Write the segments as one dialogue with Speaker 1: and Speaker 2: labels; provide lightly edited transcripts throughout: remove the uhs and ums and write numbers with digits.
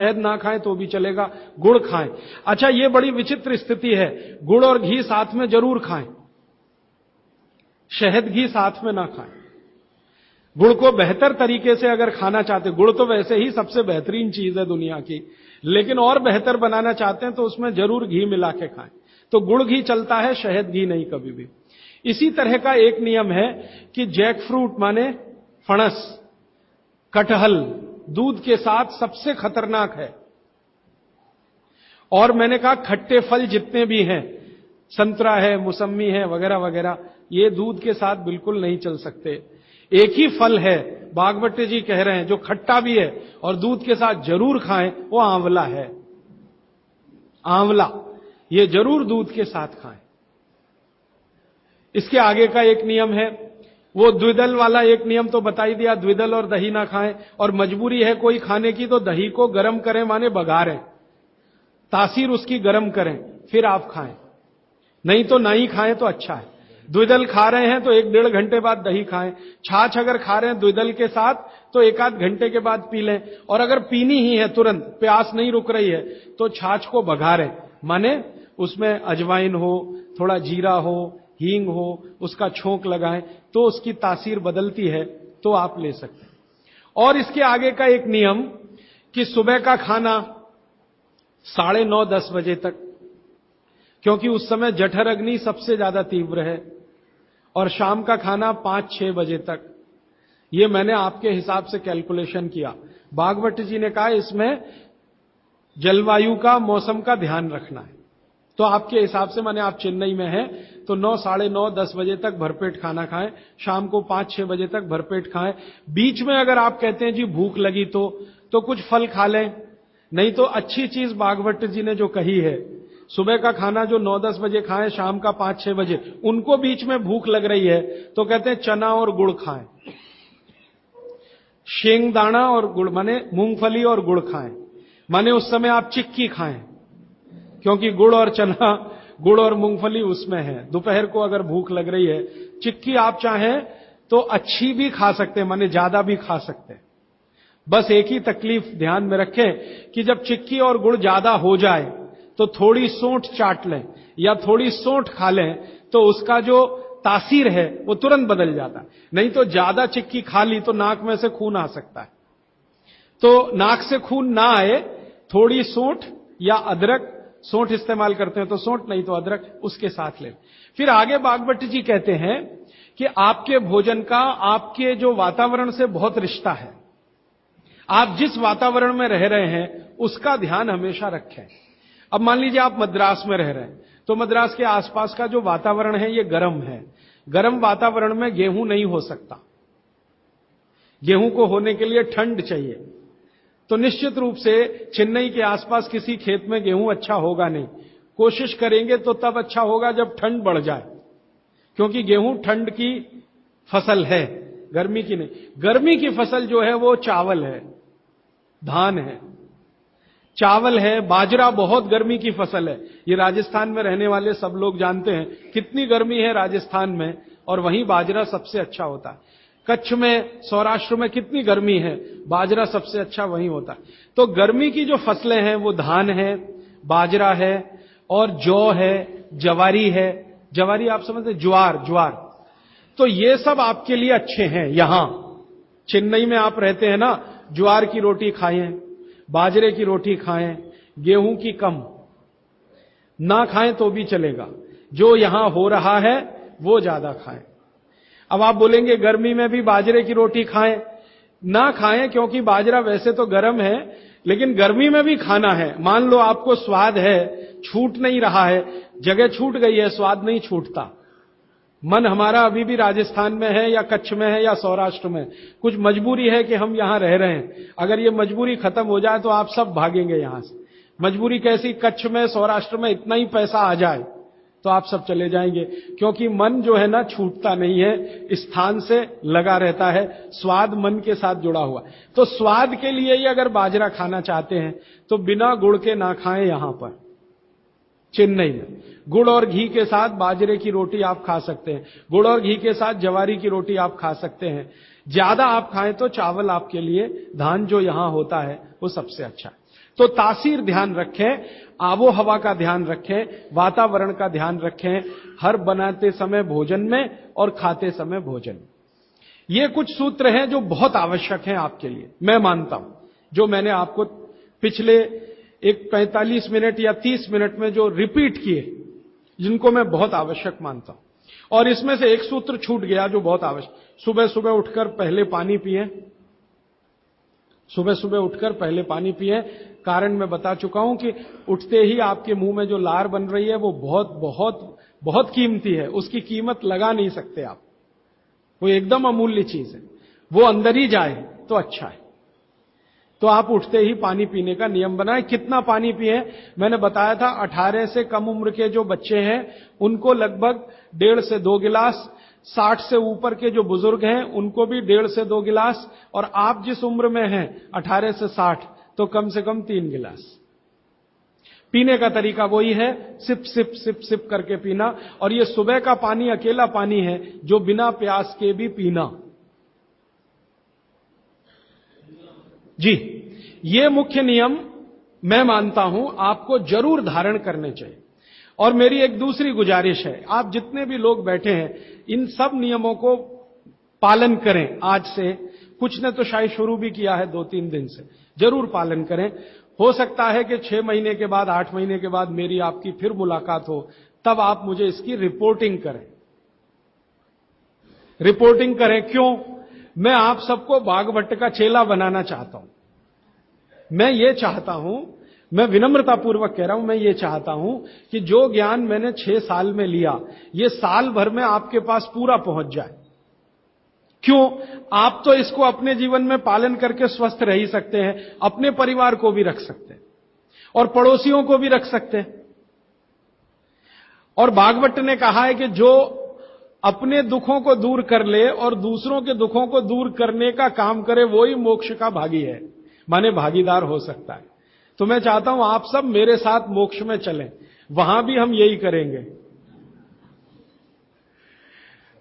Speaker 1: शहद ना खाएं तो भी चलेगा, गुड़ खाएं। अच्छा, ये बड़ी विचित्र स्थिति है, गुड़ और घी साथ में जरूर खाएं, शहद घी साथ में ना खाएं। गुड़ को बेहतर तरीके से अगर खाना चाहते, गुड़ तो वैसे ही सबसे बेहतरीन चीज है दुनिया की, लेकिन और बेहतर बनाना चाहते हैं तो उसमें जरूर घी मिला के खाएं। तो गुड़ घी चलता है, शहद घी नहीं कभी भी। इसी तरह का एक नियम है कि जैक फ्रूट माने फणस, कटहल दूध के साथ सबसे खतरनाक है। और मैंने कहा खट्टे फल जितने भी हैं, संतरा है, मौसम्मी है, वगैरह वगैरह, ये दूध के साथ बिल्कुल नहीं चल सकते। एक ही फल है, बागवती जी कह रहे हैं, जो खट्टा भी है और दूध के साथ जरूर खाएं, वो आंवला है। आंवला ये जरूर दूध के साथ खाएं। इसके आगे का एक नियम है, वो द्विदल वाला एक नियम तो बता ही दिया, द्विदल और दही ना खाएं। और मजबूरी है कोई खाने की तो दही को गर्म करें, माने बघारें, तासीर उसकी गर्म करें, फिर आप खाएं, नहीं तो ना ही खाएं तो अच्छा है। द्विदल खा रहे हैं तो 1-1.5 घंटे बाद दही खाएं। छाछ अगर खा रहे हैं द्विदल के साथ तो 1-8 घंटे के बाद पी लें। और अगर पीनी ही है तुरंत, प्यास नहीं रुक रही है, तो छाछ को बघारें, माने उसमें अजवाइन हो, थोड़ा जीरा हो, हींग हो, उसका छोंक लगाएं तो उसकी तासीर बदलती है, तो आप ले सकते हैं। और इसके आगे का एक नियम कि सुबह का खाना 9:30-10 बजे तक, क्योंकि उस समय जठर अग्नि सबसे ज्यादा तीव्र है, और शाम का खाना 5-6 बजे तक। ये मैंने आपके हिसाब से कैलकुलेशन किया। भागवत जी ने कहा इसमें जलवायु का, मौसम का ध्यान रखना है, तो आपके हिसाब से, माने आप चेन्नई में हैं तो 9, 9:30, 10 बजे तक भरपेट खाना खाएं, शाम को 5-6 बजे तक भरपेट खाएं। बीच में अगर आप कहते हैं जी भूख लगी तो कुछ फल खा लें, नहीं तो अच्छी चीज भागवत जी ने जो कही है, सुबह का खाना जो 9-10 बजे खाएं, शाम का 5-6 बजे, उनको बीच में भूख लग रही है तो कहते हैं चना और गुड़ खाएं, शेंगदाना और गुड़, माने मूंगफली और गुड़ खाएं, माने उस समय आप चिक्की खाएं, क्योंकि गुड़ और चना, गुड़ और मूंगफली उसमें है। दोपहर को अगर भूख लग रही है, चिक्की आप चाहें तो अच्छी भी खा सकते हैं, माने ज्यादा भी खा सकते हैं। बस एक ही तकलीफ ध्यान में रखें कि जब चिक्की और गुड़ ज्यादा हो जाए तो थोड़ी सोंठ चाट लें या थोड़ी सोंठ खा लें, तो उसका जो तासीर है वो तुरंत बदल जाता है। नहीं तो ज्यादा चिक्की खा ली तो नाक में से खून आ सकता है। तो नाक से खून ना आए, थोड़ी सोंठ या अदरक, सोंठ इस्तेमाल करते हैं तो सोंठ, नहीं तो अदरक, उसके साथ लें। फिर आगे भागवत जी कहते हैं कि आपके भोजन का आपके जो वातावरण से बहुत रिश्ता है। आप जिस वातावरण में रह रहे हैं उसका ध्यान हमेशा रखें। अब मान लीजिए आप मद्रास में रह रहे हैं, तो मद्रास के आसपास का जो वातावरण है ये गर्म है। गर्म वातावरण में गेहूं नहीं हो सकता, गेहूं को होने के लिए ठंड चाहिए। तो निश्चित रूप से चेन्नई के आसपास किसी खेत में गेहूं अच्छा होगा नहीं। कोशिश करेंगे तो तब अच्छा होगा जब ठंड बढ़ जाए, क्योंकि गेहूं ठंड की फसल है, गर्मी की नहीं। गर्मी की फसल जो है वो चावल है, धान है, चावल है, बाजरा बहुत गर्मी की फसल है। ये राजस्थान में रहने वाले सब लोग जानते हैं कितनी गर्मी है राजस्थान में, और वहीं बाजरा सबसे अच्छा होता है। कच्छ में, सौराष्ट्र में कितनी गर्मी है, बाजरा सबसे अच्छा वहीं होता है। तो गर्मी की जो फसलें हैं वो धान है, बाजरा है, और जौ है, जवारी है। जवारी आप समझते, ज्वार। तो ये सब आपके लिए अच्छे हैं। यहां चेन्नई में आप रहते हैं ना, ज्वार की रोटी खाएं, बाजरे की रोटी खाएं, गेहूं की कम ना खाएं तो भी चलेगा। जो यहां हो रहा है वो ज्यादा खाएं। अब आप बोलेंगे गर्मी में भी बाजरे की रोटी खाएं, ना खाएं, क्योंकि बाजरा वैसे तो गर्म है, लेकिन गर्मी में भी खाना है। मान लो आपको स्वाद है, छूट नहीं रहा है, जगह छूट गई है, स्वाद नहीं छूटता। मन हमारा अभी भी राजस्थान में है या कच्छ में है या सौराष्ट्र में, कुछ मजबूरी है कि हम यहां रह रहे हैं। अगर ये मजबूरी खत्म हो जाए तो आप सब भागेंगे यहां से। मजबूरी कैसी, कच्छ में, सौराष्ट्र में इतना ही पैसा आ जाए तो आप सब चले जाएंगे, क्योंकि मन जो है ना छूटता नहीं है, स्थान से लगा रहता है, स्वाद मन के साथ जुड़ा हुआ। तो स्वाद के लिए ही अगर बाजरा खाना चाहते हैं तो बिना गुड़ के ना खाएं। यहां पर चेन्नई में गुड़ और घी के साथ बाजरे की रोटी आप खा सकते हैं, गुड़ और घी के साथ जवारी की रोटी आप खा सकते हैं। ज्यादा आप खाएं तो चावल आपके लिए, धान जो यहां होता है वो सबसे अच्छा है। तो तासीर ध्यान रखें, आबो हवा का ध्यान रखें, वातावरण का ध्यान रखें, हर बनाते समय भोजन में और खाते समय भोजन में। ये कुछ सूत्र हैं जो बहुत आवश्यक हैं आपके लिए, मैं मानता हूं, जो मैंने आपको पिछले एक 45 मिनट या 30 मिनट में जो रिपीट किए, जिनको मैं बहुत आवश्यक मानता हूं। और इसमें से एक सूत्र छूट गया जो बहुत आवश्यक, सुबह सुबह उठकर पहले पानी पिएं। सुबह सुबह उठकर पहले पानी पिएं। कारण मैं बता चुका हूं कि उठते ही आपके मुंह में जो लार बन रही है वो बहुत बहुत बहुत कीमती है, उसकी कीमत लगा नहीं सकते आप, वो एकदम अमूल्य चीज है, वो अंदर ही जाए तो अच्छा है। तो आप उठते ही पानी पीने का नियम बनाएं। कितना पानी पिए? मैंने बताया था 18 से कम उम्र के जो बच्चे हैं उनको लगभग 1.5 से 2 गिलास, 60 से ऊपर के जो बुजुर्ग हैं उनको भी 1.5 से 2 गिलास, और आप जिस उम्र में हैं 18 से 60 तो कम से कम 3 गिलास। पीने का तरीका वही है, सिप सिप सिप सिप करके पीना। और ये सुबह का पानी अकेला पानी है जो बिना प्यास के भी पीना। जी, ये मुख्य नियम मैं मानता हूं आपको जरूर धारण करने चाहिए। और मेरी एक दूसरी गुजारिश है, आप जितने भी लोग बैठे हैं इन सब नियमों को पालन करें। आज से कुछ ने तो शायद शुरू भी किया है 2-3 दिन से, जरूर पालन करें। हो सकता है कि 6 महीने के बाद, 8 महीने के बाद मेरी आपकी फिर मुलाकात हो, तब आप मुझे इसकी रिपोर्टिंग करें। रिपोर्टिंग करें क्यों? मैं आप सबको भागवत का चेला बनाना चाहता हूं। मैं ये चाहता हूं, मैं विनम्रतापूर्वक कह रहा हूं, मैं ये चाहता हूं कि जो ज्ञान मैंने 6 साल में लिया, ये साल भर में आपके पास पूरा पहुंच जाए। क्यों? आप तो इसको अपने जीवन में पालन करके स्वस्थ रह ही सकते हैं, अपने परिवार को भी रख सकते हैं और पड़ोसियों को भी रख सकते हैं। और भागवत ने कहा है कि जो अपने दुखों को दूर कर ले और दूसरों के दुखों को दूर करने का काम करे, वो ही मोक्ष का भागी है, माने भागीदार हो सकता है। तो मैं चाहता हूं आप सब मेरे साथ मोक्ष में चलें, वहां भी हम यही करेंगे,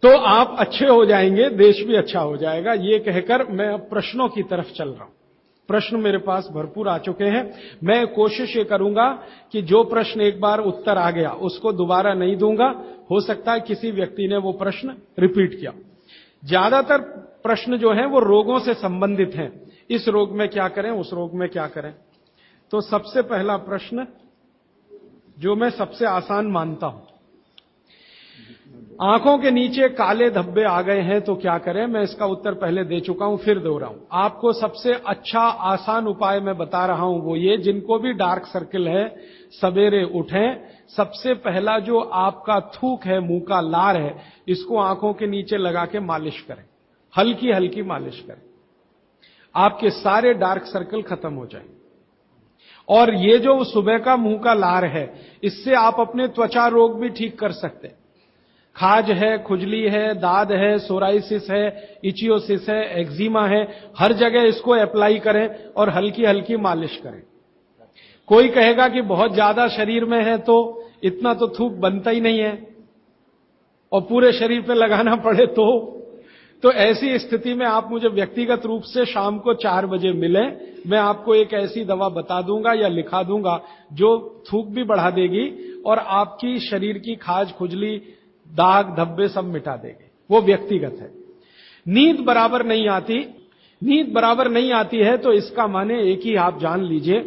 Speaker 1: तो आप अच्छे हो जाएंगे, देश भी अच्छा हो जाएगा। ये कहकर मैं अब प्रश्नों की तरफ चल रहा हूं। प्रश्न मेरे पास भरपूर आ चुके हैं। मैं कोशिश ये करूंगा कि जो प्रश्न एक बार उत्तर आ गया उसको दोबारा नहीं दूंगा। हो सकता है किसी व्यक्ति ने वो प्रश्न रिपीट किया। ज्यादातर प्रश्न जो हैं वो रोगों से संबंधित हैं, इस रोग में क्या करें, उस रोग में क्या करें। तो सबसे पहला प्रश्न जो मैं सबसे आसान मानता हूं, आंखों के नीचे काले धब्बे आ गए हैं तो क्या करें। मैं इसका उत्तर पहले दे चुका हूं, फिर दोहराऊं। आपको सबसे अच्छा आसान उपाय मैं बता रहा हूं, वो ये, जिनको भी डार्क सर्किल है सवेरे उठें, सबसे पहला जो आपका थूक है, मुंह का लार है, इसको आंखों के नीचे लगा के मालिश करें, हल्की हल्की मालिश करें। आपके सारे डार्क सर्कल खत्म हो जाएंगे। और ये जो सुबह का मुंह का लार है, इससे आप अपने त्वचा रोग भी ठीक कर सकते हैं। खाज है, खुजली है, दाद है, सोराइसिस है, इचियोसिस है, एक्जिमा है, हर जगह इसको अप्लाई करें और हल्की हल्की मालिश करें। कोई कहेगा कि बहुत ज्यादा शरीर में है तो इतना तो थूक बनता ही नहीं है, और पूरे शरीर पे लगाना पड़े तो ऐसी स्थिति में आप मुझे व्यक्तिगत रूप से शाम को 4 बजे मिलें, मैं आपको एक ऐसी दवा बता दूंगा या लिखा दूंगा जो थूक भी बढ़ा देगी और आपकी शरीर की खाज, खुजली, दाग, धब्बे सब मिटा देगी। वो व्यक्तिगत है। नींद बराबर नहीं आती, नींद बराबर नहीं आती है तो इसका माने एक ही आप जान लीजिए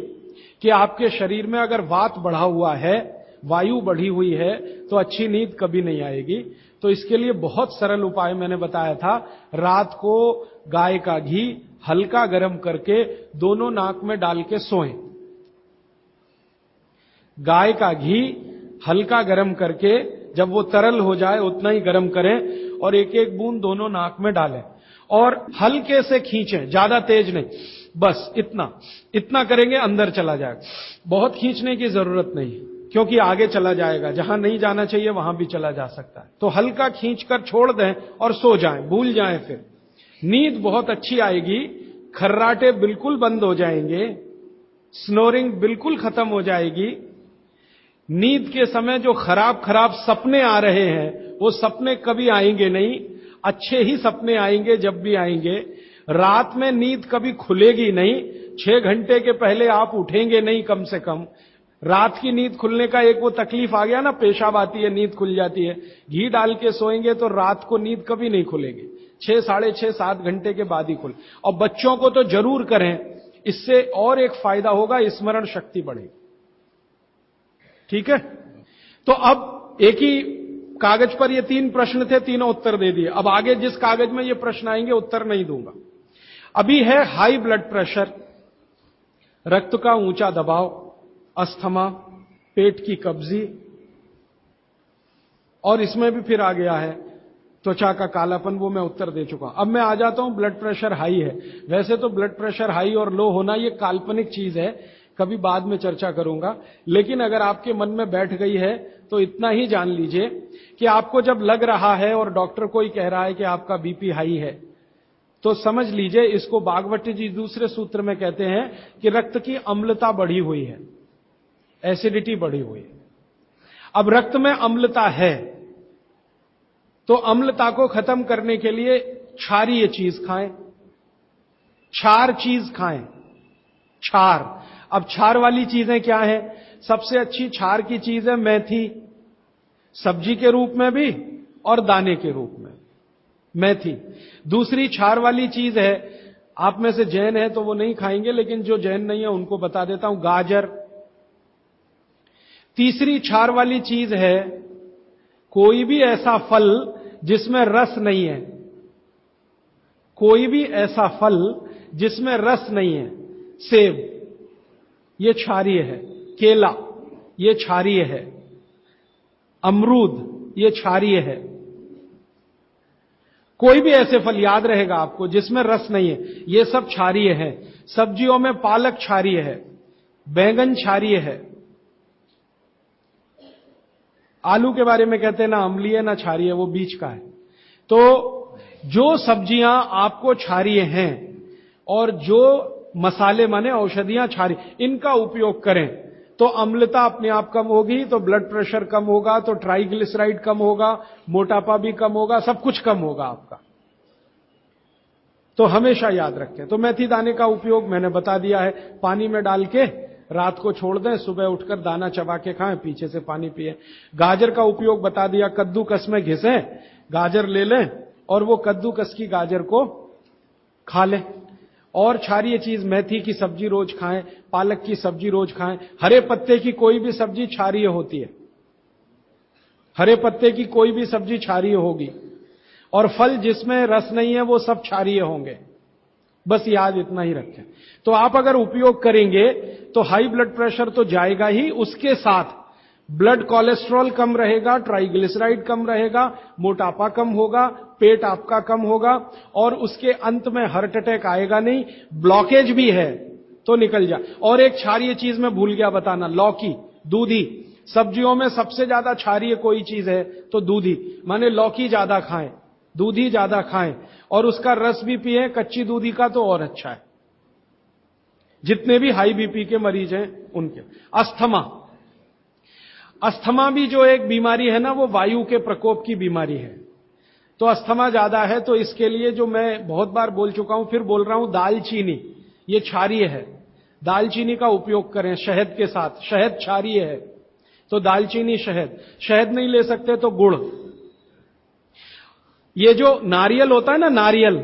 Speaker 1: कि आपके शरीर में अगर वात बढ़ा हुआ है, वायु बढ़ी हुई है, तो अच्छी नींद कभी नहीं आएगी। तो इसके लिए बहुत सरल उपाय मैंने बताया था, रात को गाय का घी हल्का गर्म करके दोनों नाक में डाल के सोएं। गाय का घी हल्का गर्म करके, जब वो तरल हो जाए उतना ही गर्म करें और एक एक बूंद दोनों नाक में डालें और हल्के से खींचें, ज्यादा तेज नहीं, बस इतना करेंगे अंदर चला जाएगा। बहुत खींचने की जरूरत नहीं, क्योंकि आगे चला जाएगा, जहां नहीं जाना चाहिए वहां भी चला जा सकता है। तो हल्का खींचकर छोड़ दें और सो जाएं, भूल जाएं। फिर नींद बहुत अच्छी आएगी, खर्राटे बिल्कुल बंद हो जाएंगे, स्नोरिंग बिल्कुल खत्म हो जाएगी। नींद के समय जो खराब सपने आ रहे हैं वो सपने कभी आएंगे नहीं, अच्छे ही सपने आएंगे। जब भी आएंगे, रात में नींद कभी खुलेगी नहीं, 6 घंटे के पहले आप उठेंगे नहीं कम से कम। रात की नींद खुलने का एक वो तकलीफ आ गया ना, पेशाब आती है, नींद खुल जाती है। घी डाल के सोएंगे तो रात को नींद कभी नहीं खुलेगी, 6, साढ़े 6, 7 घंटे के बाद ही खुले। और बच्चों को तो जरूर करें, इससे और एक फायदा होगा, स्मरण शक्ति बढ़ेगी। ठीक है, तो अब एक ही कागज पर ये 3 प्रश्न थे, तीनों उत्तर दे दिए। अब आगे जिस कागज में ये प्रश्न आएंगे उत्तर नहीं दूंगा। अभी है हाई ब्लड प्रेशर, रक्त का ऊंचा दबाव, अस्थमा, पेट की कब्जी, और इसमें भी फिर आ गया है त्वचा का कालापन, वो मैं उत्तर दे चुका हूं। अब मैं आ जाता हूं, ब्लड प्रेशर हाई है। वैसे तो ब्लड प्रेशर हाई और लो होना ये काल्पनिक चीज है, कभी बाद में चर्चा करूंगा, लेकिन अगर आपके मन में बैठ गई है तो इतना ही जान लीजिए कि आपको जब लग रहा है और डॉक्टर कोई कह रहा है कि आपका बीपी हाई है, तो समझ लीजिए, इसको बागवती जी दूसरे सूत्र में कहते हैं कि रक्त की अम्लता बढ़ी हुई है, एसिडिटी बढ़ी हुई है। अब रक्त में अम्लता है तो अम्लता को खत्म करने के लिए क्षारीय चीज खाएं, क्षार चीज खाएं, क्षार। अब क्षार वाली चीजें क्या हैं? सबसे अच्छी क्षार की चीज है मेथी, सब्जी के रूप में भी और दाने के रूप में मेथी। दूसरी क्षार वाली चीज है, आप में से जैन है तो वो नहीं खाएंगे, लेकिन जो जैन नहीं है उनको बता देता हूं, गाजर। तीसरी क्षार वाली चीज है कोई भी ऐसा फल जिसमें रस नहीं है, कोई भी ऐसा फल जिसमें रस नहीं है। सेब ये क्षारीय है, केला ये क्षारीय है, अमरूद ये क्षारीय है। कोई भी ऐसे फल याद रहेगा आपको जिसमें रस नहीं है, ये सब क्षारीय है। सब्जियों में पालक क्षारीय है, बैंगन क्षारीय है। आलू के बारे में कहते हैं ना अम्लीय ना क्षारीय, वो बीच का है। तो जो सब्जियां आपको क्षारीय हैं और जो मसाले माने औषधियां क्षारीय, इनका उपयोग करें तो अम्लता अपने आप कम होगी, तो ब्लड प्रेशर कम होगा, तो ट्राइग्लिसराइड कम होगा, मोटापा भी कम होगा, सब कुछ कम होगा आपका। तो हमेशा याद रखें। तो मेथी दाने का उपयोग मैंने बता दिया है, पानी में डाल के रात को छोड़ दें, सुबह उठकर दाना चबा के खाएं, पीछे से पानी पिए। गाजर का उपयोग बता दिया, कद्दूकस में घिसें, गाजर ले लें और वो कद्दूकस की गाजर को खा लें। और क्षारीय चीज मेथी की सब्जी रोज खाएं, पालक की सब्जी रोज खाएं। हरे पत्ते की कोई भी सब्जी क्षारीय होती है, हरे पत्ते की कोई भी सब्जी क्षारीय होगी, और फल जिसमें रस नहीं है वो सब क्षारीय होंगे। बस याद इतना ही रखें। तो आप अगर उपयोग करेंगे तो हाई ब्लड प्रेशर तो जाएगा ही, उसके साथ ब्लड कोलेस्ट्रॉल कम रहेगा, ट्राइग्लिसराइड कम रहेगा, मोटापा कम होगा, पेट आपका कम होगा, और उसके अंत में हार्ट अटैक आएगा नहीं। ब्लॉकेज भी है तो निकल जाए। और एक क्षारीय चीज मैं भूल गया बताना, लौकी, दूधी। सब्जियों में सबसे ज्यादा क्षारीय कोई चीज है तो दूधी, माने लौकी ज्यादा खाएं, दूधी ज्यादा खाएं, और उसका रस भी पिए, कच्ची दूधी का तो और अच्छा है। जितने भी हाई बीपी के मरीज हैं उनके। अस्थमा, अस्थमा भी जो एक बीमारी है ना, वो वायु के प्रकोप की बीमारी है। तो अस्थमा ज्यादा है तो इसके लिए जो मैं बहुत बार बोल चुका हूं, फिर बोल रहा हूं, दालचीनी ये क्षारीय है, दालचीनी का उपयोग करें शहद के साथ। शहद क्षारीय है तो दालचीनी, शहद। शहद नहीं ले सकते तो गुड़। ये जो नारियल होता है ना, नारियल,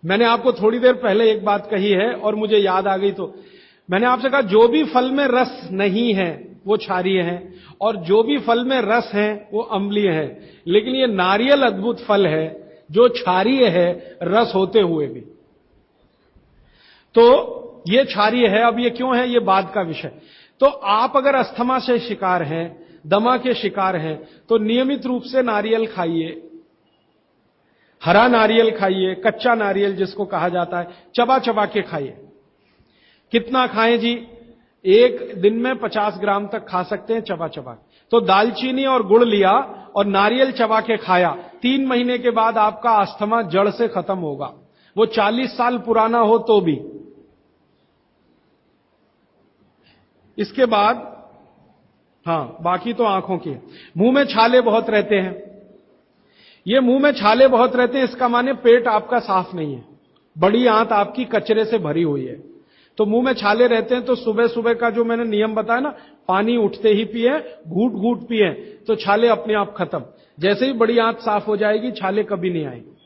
Speaker 1: मैंने आपको थोड़ी देर पहले एक बात कही है और मुझे याद आ गई, तो मैंने आपसे कहा जो भी फल में रस नहीं है वो क्षारीय है, और जो भी फल में रस है वो अम्लीय है। लेकिन ये नारियल अद्भुत फल है जो क्षारीय है, रस होते हुए भी। तो ये क्षारीय है। अब ये क्यों है, ये बाद का विषय। तो आप अगर अस्थमा से शिकार हैं, दमा के शिकार हैं, तो नियमित रूप से नारियल खाइए, हरा नारियल खाइए, कच्चा नारियल जिसको कहा जाता है, चबा चबा के खाइए। कितना खाएं जी? एक दिन में 50 ग्राम तक खा सकते हैं चबा चबा। तो दालचीनी और गुड़ लिया और नारियल चबा के खाया, 3 महीने के बाद आपका अस्थमा जड़ से खत्म होगा, वो 40 साल पुराना हो तो भी। इसके बाद हां, बाकी तो आंखों की। मुंह में छाले बहुत रहते हैं। ये मुंह में छाले बहुत रहते हैं, इसका माने पेट आपका साफ नहीं है, बड़ी आंत आपकी कचरे से भरी हुई है। तो मुंह में छाले रहते हैं तो सुबह सुबह का जो मैंने नियम बताया ना, पानी उठते ही पिए, घूट घूट पिए, तो छाले अपने आप खत्म। जैसे ही बड़ी आंत साफ हो जाएगी, छाले कभी नहीं आएंगे।